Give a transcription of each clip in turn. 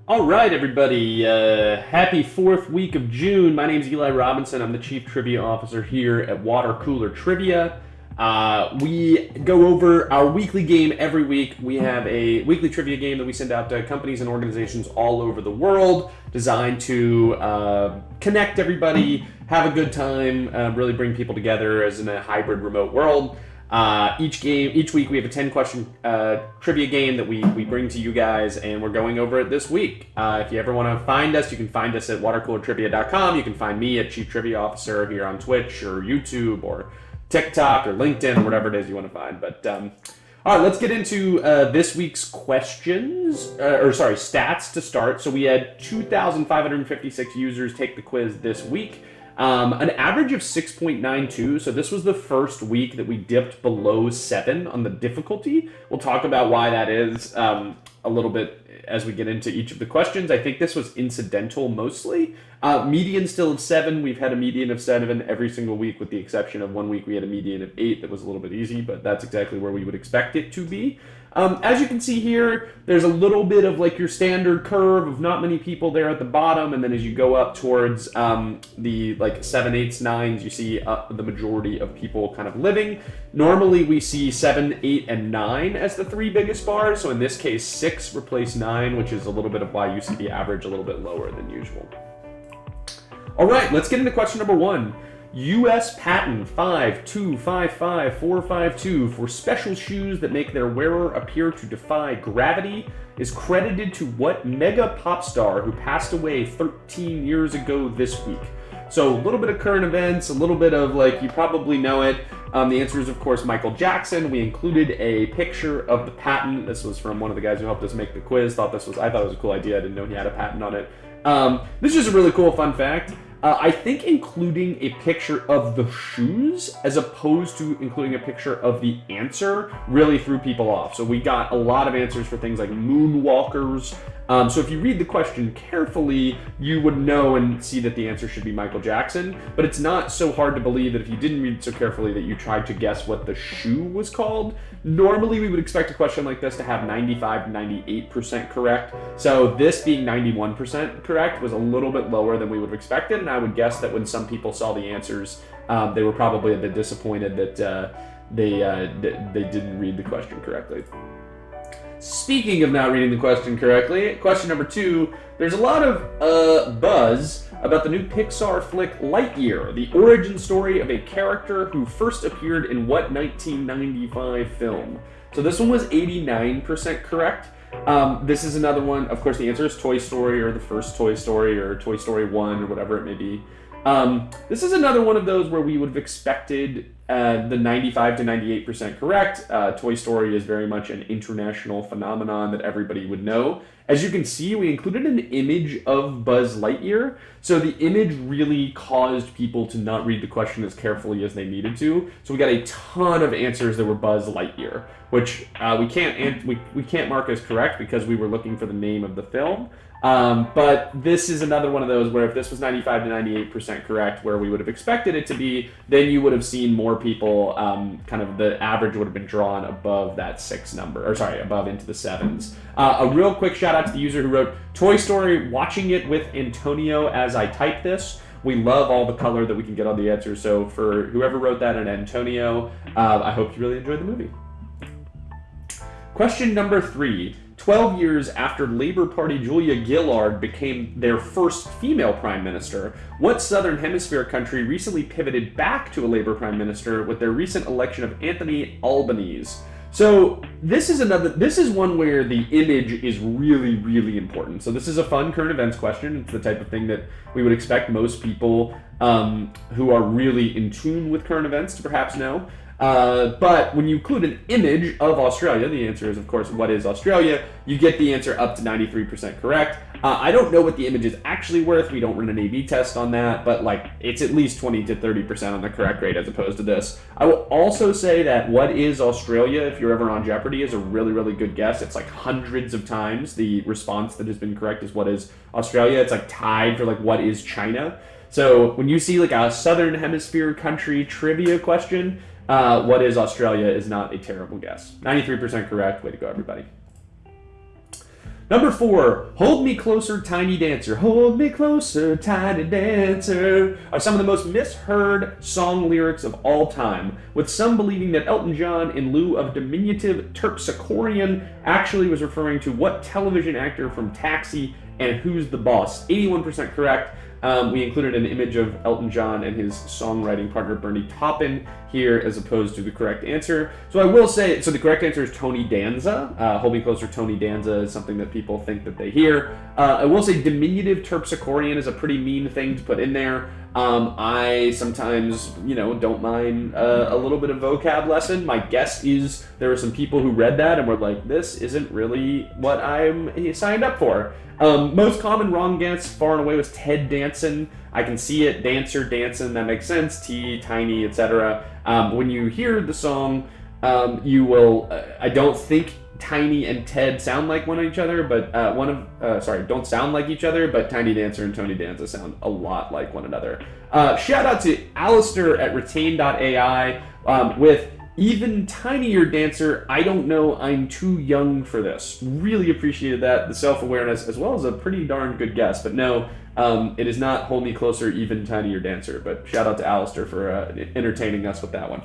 All right, everybody. Happy fourth week of June. My name is Eli Robinson. I'm the Chief Trivia Officer here at Water Cooler Trivia. We go over our weekly game every week. We have a weekly trivia game that we send out to companies and organizations all over the world, designed to connect everybody, have a good time, really bring people together as in a hybrid remote world. Each week we have a 10-question trivia game that we bring to you guys, and we're going over it this week. If you ever want to find us, you can find us at watercoolertrivia.com. You can find me at Chief Trivia Officer here on Twitch or YouTube or TikTok or LinkedIn or whatever it is you want to find. But all right, let's get into this week's stats to start. So we had 2,556 users take the quiz this week. An average of 6.92, so this was the first week that we dipped below 7 on the difficulty. We'll talk about why that is a little bit as we get into each of the questions. I think this was incidental mostly. Median still of 7. We've had a median of 7 every single week, with the exception of 1 week we had a median of 8 that was a little bit easy, but that's exactly where we would expect it to be. As you can see here, there's a little bit of like your standard curve of not many people there at the bottom, and then as you go up towards the like 7, 8s, 9s, you see the majority of people kind of living. Normally we see 7, 8, and 9 as the 3 biggest bars, so in this case 6 replaced 9, which is a little bit of why you see the average a little bit lower than usual. All right, let's get into question number 1. U.S. patent 5255452 for special shoes that make their wearer appear to defy gravity is credited to what mega pop star who passed away 13 years ago this week? So a little bit of current events, a little bit of like, you probably know it. The answer is, of course, Michael Jackson. We included a picture of the patent. This was from one of the guys who helped us make the quiz. I thought it was a cool idea. I didn't know he had a patent on it. This is a really cool fun fact. I think including a picture of the shoes as opposed to including a picture of the answer really threw people off. So we got a lot of answers for things like moonwalkers. So if you read the question carefully, you would know and see that the answer should be Michael Jackson. But it's not so hard to believe that if you didn't read it so carefully that you tried to guess what the shoe was called. Normally we would expect a question like this to have 95 to 98% correct. So this being 91% correct was a little bit lower than we would have expected. And I would guess that when some people saw the answers, they were probably a bit disappointed that they didn't read the question correctly. Speaking of not reading the question correctly, question number 2, there's a lot of buzz about the new Pixar flick Lightyear, the origin story of a character who first appeared in what 1995 film? So this one was 89% correct. This is another one, of course the answer is Toy Story, or the first Toy Story, or Toy Story 1, or whatever it may be. This is another one of those where we would have expected the 95 to 98% correct. Toy Story is very much an international phenomenon that everybody would know. As you can see, we included an image of Buzz Lightyear, so the image really caused people to not read the question as carefully as they needed to. So we got a ton of answers that were Buzz Lightyear, which we can't mark as correct because we were looking for the name of the film. But this is another one of those where if this was 95 to 98% correct, where we would have expected it to be, then you would have seen more people, kind of the average would have been drawn above that 6 number, or sorry, above into the 7s. A real quick shout out to the user who wrote Toy Story, watching it with Antonio as I type this. We love all the color that we can get on the answers. So for whoever wrote that and Antonio, I hope you really enjoyed the movie. Question number 3. 12 years after Labour Party Julia Gillard became their first female prime minister, what Southern Hemisphere country recently pivoted back to a Labour prime minister with their recent election of Anthony Albanese? So this is one where the image is really, really important. So this is a fun current events question. It's the type of thing that we would expect most people who are really in tune with current events to perhaps know. But when you include an image of Australia, the answer is, of course, what is Australia? You get the answer up to 93% correct. I don't know what the image is actually worth. We don't run an A/B test on that, but like it's at least 20 to 30% on the correct rate as opposed to this. I will also say that what is Australia, if you're ever on Jeopardy, is a really, really good guess. It's like hundreds of times the response that has been correct is what is Australia. It's like tied for like what is China. So when you see like a Southern Hemisphere country trivia question, what is Australia is not a terrible guess. 93% correct. Way to go, everybody. Number 4, Hold Me Closer, Tiny Dancer. Hold me closer, tiny dancer, are some of the most misheard song lyrics of all time, with some believing that Elton John, in lieu of diminutive Terpsichorean, actually was referring to what television actor from Taxi and Who's the Boss. 81% correct. We included an image of Elton John and his songwriting partner Bernie Taupin here as opposed to the correct answer. So I will say, so the correct answer is Tony Danza. Hold Me Closer, Tony Danza is something that people think that they hear. I will say diminutive Terpsichorean is a pretty mean thing to put in there. I sometimes, don't mind a little bit of vocab lesson. My guess is there are some people who read that and were like, this isn't really what I'm signed up for. Most common wrong guess, far and away, was Ted Danson. I can see it, Dancer, Dancin', that makes sense, T, Tiny, etc. When you hear the song, you will, I don't think Tiny and Ted sound like one of each other, but don't sound like each other, but Tiny Dancer and Tony Danza sound a lot like one another. Shout out to Alistair at retain.ai with Even Tinier Dancer. I don't know, I'm too young for this. Really appreciated that, the self-awareness, as well as a pretty darn good guess. But no, it is not Hold Me Closer, Even Tinier Dancer. But shout out to Alistair for entertaining us with that one.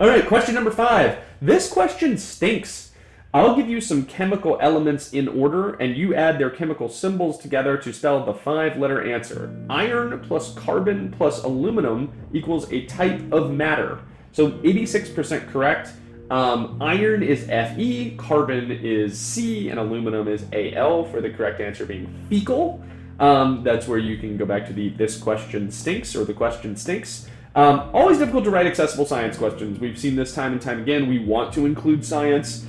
All right, question number 5. This question stinks. I'll give you some chemical elements in order, and you add their chemical symbols together to spell the 5-letter answer. Iron plus carbon plus aluminum equals a type of matter. So 86% correct. Iron is Fe, carbon is C, and aluminum is Al, for the correct answer being fecal. That's where you can go back to the this question stinks, or the question stinks. Always difficult to write accessible science questions. We've seen this time and time again. We want to include science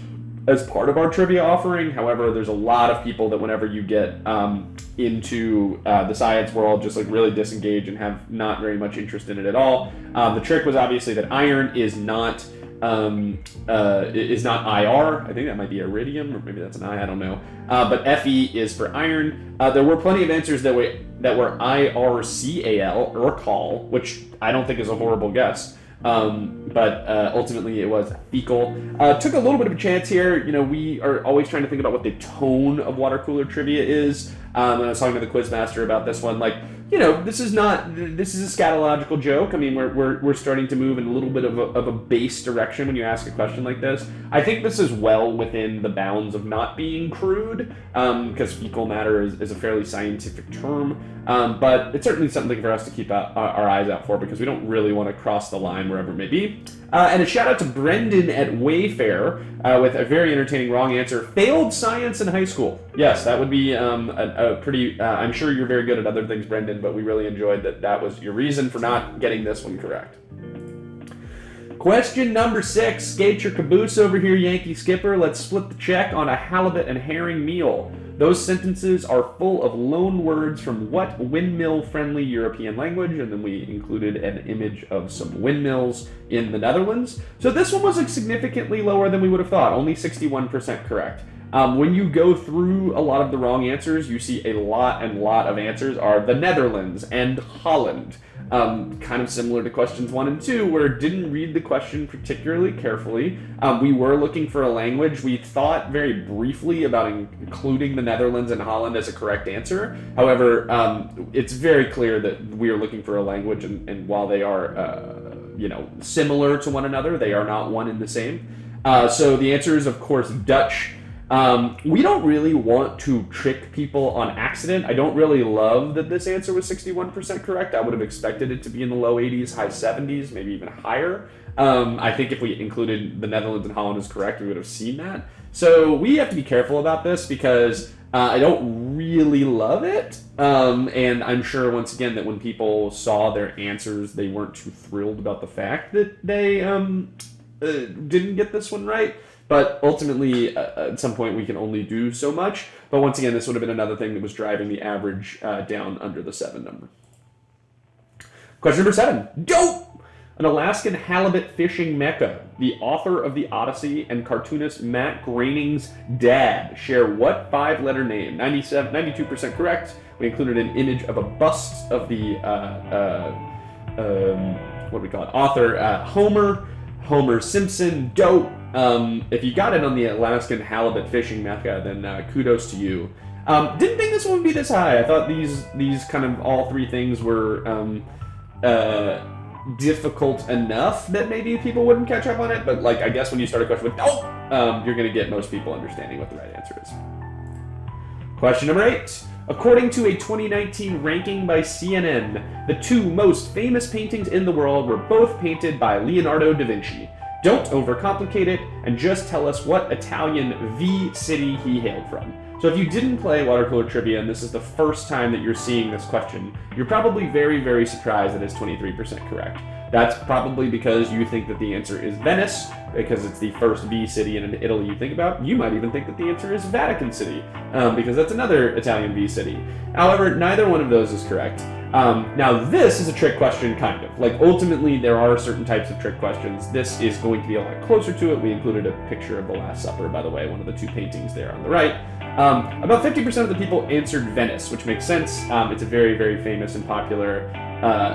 as part of our trivia offering. However, there's a lot of people that whenever you get into the science world, just like really disengage and have not very much interest in it at all. The trick was obviously that iron is not IR. I think that might be iridium, or maybe that's an I don't know. But Fe is for iron. There were plenty of answers that were IRCAL, Urcal, which I don't think is a horrible guess. But ultimately it was fecal. Took a little bit of a chance here. We are always trying to think about what the tone of water cooler trivia is. And I was talking to the quizmaster about this one. This is a scatological joke. I mean, we're starting to move in a little bit of a base direction when you ask a question like this. I think this is well within the bounds of not being crude, because fecal matter is a fairly scientific term. But it's certainly something for us to keep our eyes out for, because we don't really want to cross the line wherever it may be. And a shout out to Brendan at Wayfair with a very entertaining wrong answer. Failed science in high school. Yes, that would be a pretty... I'm sure you're very good at other things, Brendan, but we really enjoyed that was your reason for not getting this one correct. Question number 6. Skate your caboose over here, Yankee Skipper. Let's split the check on a halibut and herring meal. Those sentences are full of loan words from what windmill-friendly European language? And then we included an image of some windmills in the Netherlands. So this one was significantly lower than we would have thought, only 61% correct. When you go through a lot of the wrong answers, you see a lot of answers are the Netherlands and Holland. Kind of similar to questions 1 and 2, where didn't read the question particularly carefully. We were looking for a language. We thought very briefly about including the Netherlands and Holland as a correct answer. However, it's very clear that we are looking for a language, and while they are, similar to one another, they are not one and the same. So the answer is, of course, Dutch. We don't really want to trick people on accident. I don't really love that this answer was 61% correct. I would have expected it to be in the low 80s, high 70s, maybe even higher. I think if we included the Netherlands and Holland as correct, we would have seen that. So we have to be careful about this, because I don't really love it. And I'm sure, once again, that when people saw their answers, they weren't too thrilled about the fact that they didn't get this one right. But ultimately, at some point, we can only do so much. But once again, this would have been another thing that was driving the average down under the 7 number. Question number 7. Dope! An Alaskan halibut fishing mecca. The author of the Odyssey and cartoonist Matt Groening's dad share what 5-letter name? 92% correct. We included an image of a bust of the, author, Homer Homer Simpson, dope. If you got it on the Alaskan halibut fishing mecca, then kudos to you. Didn't think this one would be this high. I thought these kind of all three things were difficult enough that maybe people wouldn't catch up on it. But like, I guess when you start a question with dope, you're going to get most people understanding what the right answer is. Question number 8. According to a 2019 ranking by CNN, the 2 most famous paintings in the world were both painted by Leonardo Da Vinci. Don't overcomplicate it, and just tell us what Italian V city he hailed from. So if you didn't play Water Cooler Trivia, and this is the first time that you're seeing this question, you're probably very, very surprised that it's 23% correct. That's probably because you think that the answer is Venice, because it's the first V city in Italy you think about. You might even think that the answer is Vatican City, because that's another Italian V city. However, neither one of those is correct. Now this is a trick question, kind of. Like, ultimately, there are certain types of trick questions. This is going to be a lot closer to it. We included a picture of the Last Supper, by the way, one of the 2 paintings there on the right. About 50% of the people answered Venice, which makes sense. It's a very, very famous and popular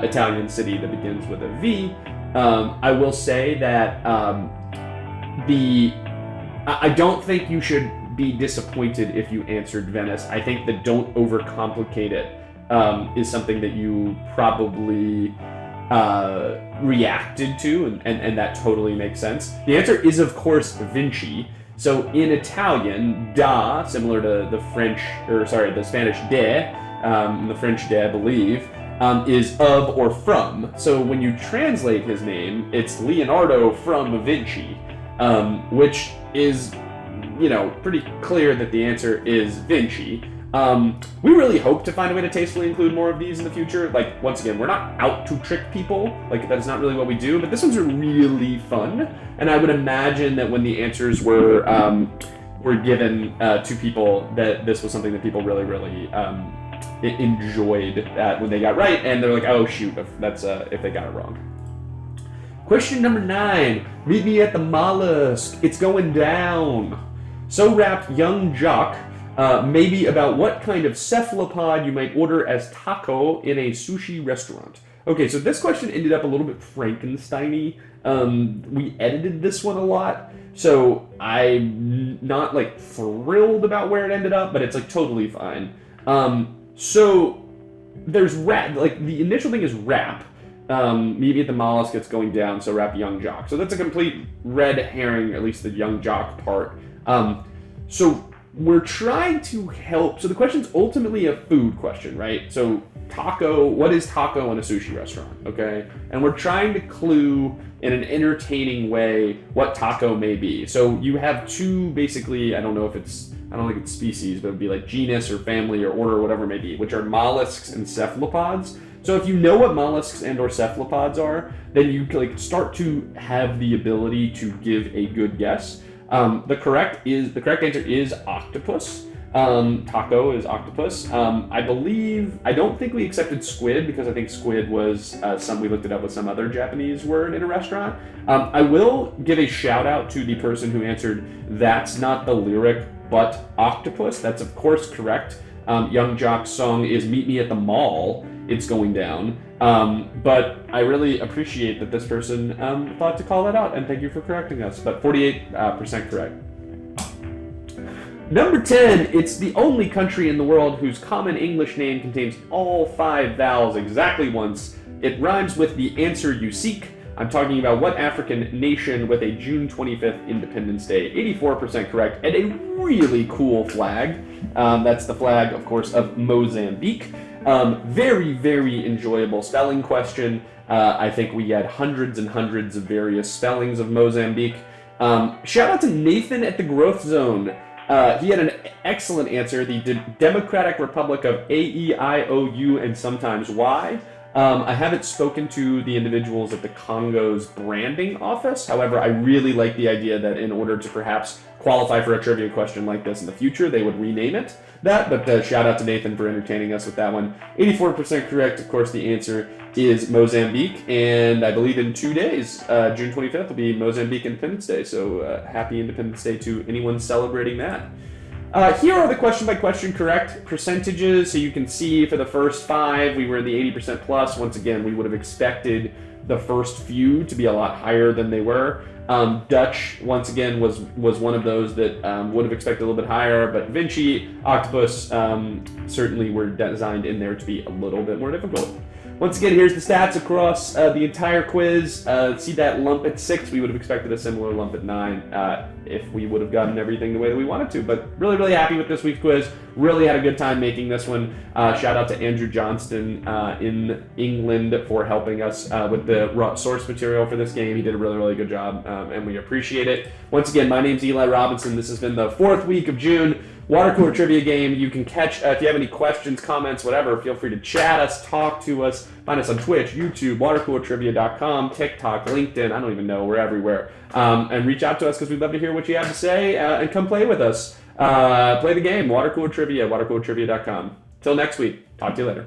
Italian city that begins with a V. I will say that I don't think you should be disappointed if you answered Venice. I think that don't overcomplicate it is something that you probably reacted to, and that totally makes sense. The answer is, of course, Vinci. So in Italian, da, similar to the Spanish de, the French de, I believe, is of or from. So when you translate his name, it's Leonardo from Vinci, which is, pretty clear that the answer is Vinci. We really hope to find a way to tastefully include more of these in the future. Like, once again, we're not out to trick people. Like, that's not really what we do, but this one's really fun. And I would imagine that when the answers were given to people, that this was something that people really enjoyed when they got right, and they're like, oh shoot, if they got it wrong. Question number 9. Meet me at the mollusk. It's going down. So rapped young jock, maybe about what kind of cephalopod you might order as taco in a sushi restaurant. Okay, so this question ended up a little bit Frankenstein-y. We edited this one a lot, so I'm not thrilled about where it ended up, but it's totally fine. So there's rap, the initial thing is rap. Maybe at the mollusk it's going down, so rap young jock. So that's a complete red herring, at least the young jock part. So we're trying to help. So the question's ultimately a food question, right? So taco, what is taco in a sushi restaurant, okay? And we're trying to clue in an entertaining way what taco may be. So you have 2 basically, I don't think it's species, but it would be genus or family or order or whatever it may be, which are mollusks and cephalopods. So if you know what mollusks and or cephalopods are, then you start to have the ability to give a good guess. The correct answer is octopus. Taco is octopus. I don't think we accepted squid, because I think squid was we looked it up with some other Japanese word in a restaurant. I will give a shout out to the person who answered that's not the lyric, but octopus. That's of course correct. Young Jock's song is Meet Me at the Mall, It's Going Down. But I really appreciate that this person thought to call that out, and thank you for correcting us. But 48% correct. Number 10, it's the only country in the world whose common English name contains all 5 vowels exactly once. It rhymes with the answer you seek. I'm talking about what African nation with a June 25th Independence Day? 84% correct, and a really cool flag. That's the flag, of course, of Mozambique. Very, very enjoyable spelling question. I think we had hundreds and hundreds of various spellings of Mozambique. Shout out to Nathan at the Growth Zone. He had an excellent answer. The Democratic Republic of AEIOU and sometimes Y. I haven't spoken to the individuals at the Congo's branding office. However, I really like the idea that in order to perhaps qualify for a trivia question like this in the future, they would rename it that. But shout out to Nathan for entertaining us with that one. 84% correct. Of course, the answer is Mozambique. And I believe in 2 days, June 25th will be Mozambique Independence Day. So happy Independence Day to anyone celebrating that. Here are the question-by-question correct percentages. So you can see for the first 5, we were in the 80% plus. Once again, we would have expected the first few to be a lot higher than they were. Dutch, once again, was one of those that would have expected a little bit higher, but Vinci, Octopus certainly were designed in there to be a little bit more difficult. Once again, here's the stats across the entire quiz. See that lump at 6. We would have expected a similar lump at 9 if we would have gotten everything the way that we wanted to. But really, really happy with this week's quiz. Really had a good time making this one. Shout out to Andrew Johnston in England for helping us with the source material for this game. He did a really, really good job, and we appreciate it. Once again, my name's Eli Robinson. This has been the 4th week of June. Water cooler trivia game. You can catch, if you have any questions, comments, whatever, feel free to chat us, talk to us, find us on Twitch, YouTube, watercoolertrivia.com, TikTok, LinkedIn, I don't even know, we're everywhere. And reach out to us because we'd love to hear what you have to say and come play with us. Play the game, Water Cooler Trivia, watercoolertrivia.com. Till next week, talk to you later.